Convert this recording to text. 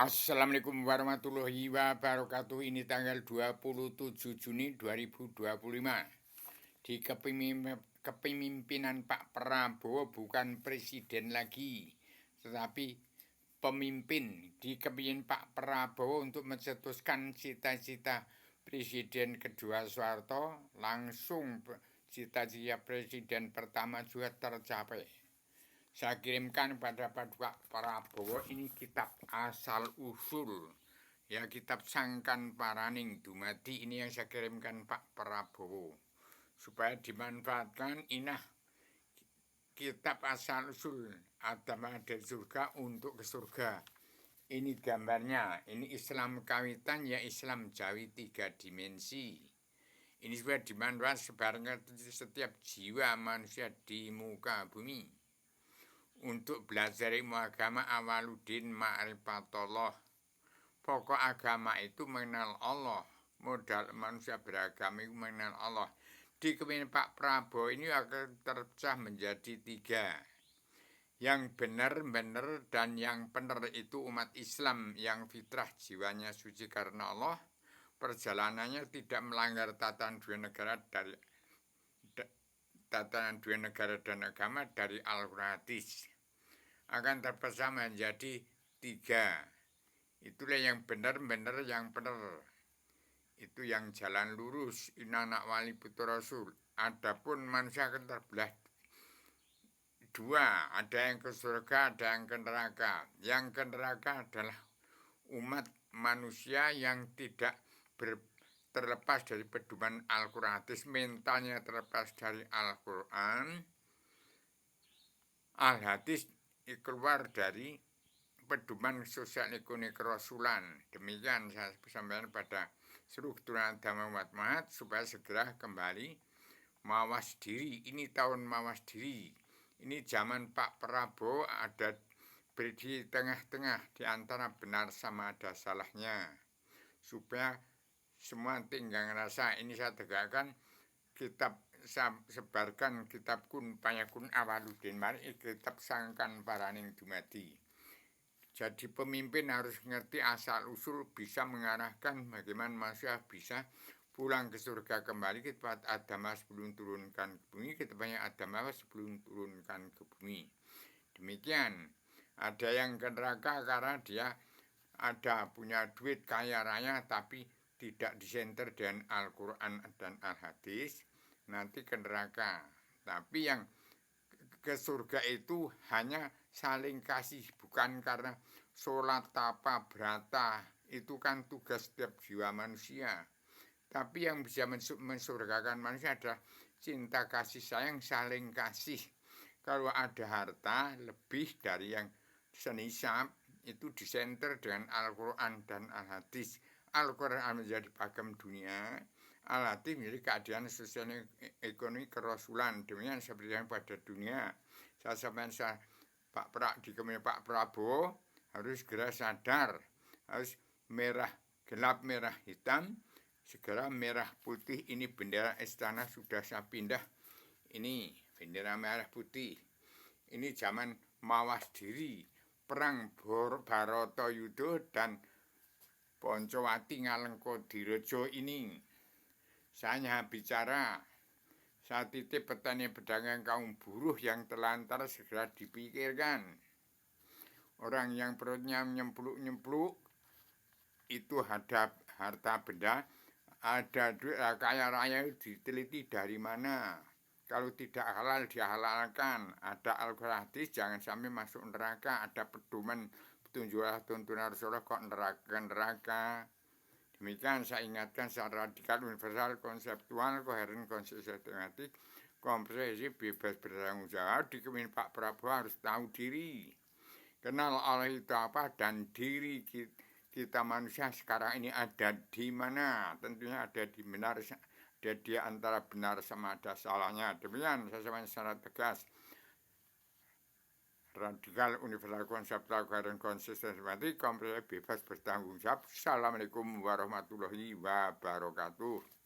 Assalamualaikum warahmatullahi wabarakatuh. Ini tanggal 27 Juni 2025. Di kepemimpinan Pak Prabowo bukan presiden lagi, tetapi pemimpin. Di kepemimpinan Pak Prabowo untuk mencetuskan cita-cita Presiden kedua Soeharto, langsung cita-cita presiden pertama juga tercapai. Saya kirimkan pada Pak Prabowo ini kitab asal usul, ya, kitab Sangkan Paraning Dumadi. Ini yang saya kirimkan Pak Prabowo supaya dimanfaatkan. Inah kitab asal usul agama dari surga untuk ke surga. Ini gambarnya. Ini Islam kawitan, ya, Islam Jawi 3 dimensi. Ini sudah dimanfaatkan sebarang setiap jiwa manusia di muka bumi untuk belajar ilmu agama. Awaludin ma'rifatullah. Pokok agama itu mengenal Allah. Modal manusia beragama itu mengenal Allah. Di kepemimpinan Pak Prabowo ini akan terpecah menjadi 3. Yang benar-benar dan yang benar itu umat Islam yang fitrah jiwanya suci karena Allah. Perjalanannya tidak melanggar tatanan dua negara dan agama dari Al-Quran hadis. Akan terpecah menjadi 3. Itulah yang benar-benar yang benar. Itu yang jalan lurus, anak wali putra rasul. Adapun manusia akan terbelah 2. Ada yang ke surga, ada yang ke neraka. Yang ke neraka adalah umat manusia yang tidak terlepas dari pedoman Al-Quran hadis, mentalnya terlepas dari Al-Quran Al-Hadis, keluar dari pedoman sosial ekonomi kerasulan. Demikian saya sampaikan pada seluruh keturunan agama umat Muhammad supaya segera kembali mawas diri. Ini tahun mawas diri. Ini zaman Pak Prabowo ada di tengah-tengah di antara benar sama ada salahnya, supaya semua tinggal ngerasa. Ini saya tegakkan kitab, saya sebarkan kitab Kun Payakun Awaludin Mari, kitab Sangkan Paraning Dumadi. Jadi pemimpin harus ngerti asal usul, bisa mengarahkan bagaimana manusia bisa pulang ke surga kembali. Kita Adama sebelum turunkan ke bumi, kita banyak Adama sebelum turunkan ke bumi. Demikian. Ada yang ke neraka karena dia ada punya duit kaya raya tapi tidak disenter dengan Al-Quran dan Al-Hadis, nanti ke neraka. Tapi yang ke surga itu hanya saling kasih, bukan karena sholat tapa berata. Itu kan tugas setiap jiwa manusia. Tapi yang bisa mensurgakan manusia adalah cinta kasih sayang, saling kasih. Kalau ada harta lebih dari yang senisab, itu disenter dengan Al-Quran dan Al-Hadis. Al-Quran menjadi pakem dunia, Al-Hadis menjadi keadaan sosial ekonomi kerasulan. Demikian seperti yang pada dunia. Saya sampaikan di kepemimpinan Pak Prabowo harus segera sadar, harus merah gelap merah hitam, segera merah putih. Ini bendera istana sudah saya pindah. Ini bendera merah putih. Ini zaman mawas diri, perang Bharatayuddha dan Poncowati Ngalengkodirejo ini. Saya hanya bicara, saya titip petani pedagang kaum buruh yang telantar segera dipikirkan. Orang yang perutnya nyempluk-nyempluk itu ada harta benda, ada duit kaya raya, diteliti dari mana. Kalau tidak halal dihalalkan. Ada Al-Quran hadis, jangan sampai masuk neraka. Ada pedoman petunjuk tuntunan Rasulullah kok neraka. Demikian saya ingatkan secara radikal, universal, konseptual, koheren, konsistematik, komprehensif, bebas bertanggung jawab. Di kepemimpinan Pak Prabowo harus tahu diri, kenal Allah itu apa, dan diri kita manusia sekarang ini ada di mana. Tentunya ada di benar, ada di antara benar sama ada salahnya. Demikian saya sampaikan secara tegas, radikal, universal, konseptual, koheren, konsisten, sistematik, komprehensif, bebas bertanggung jawab. Assalamualaikum warahmatullahi wabarakatuh.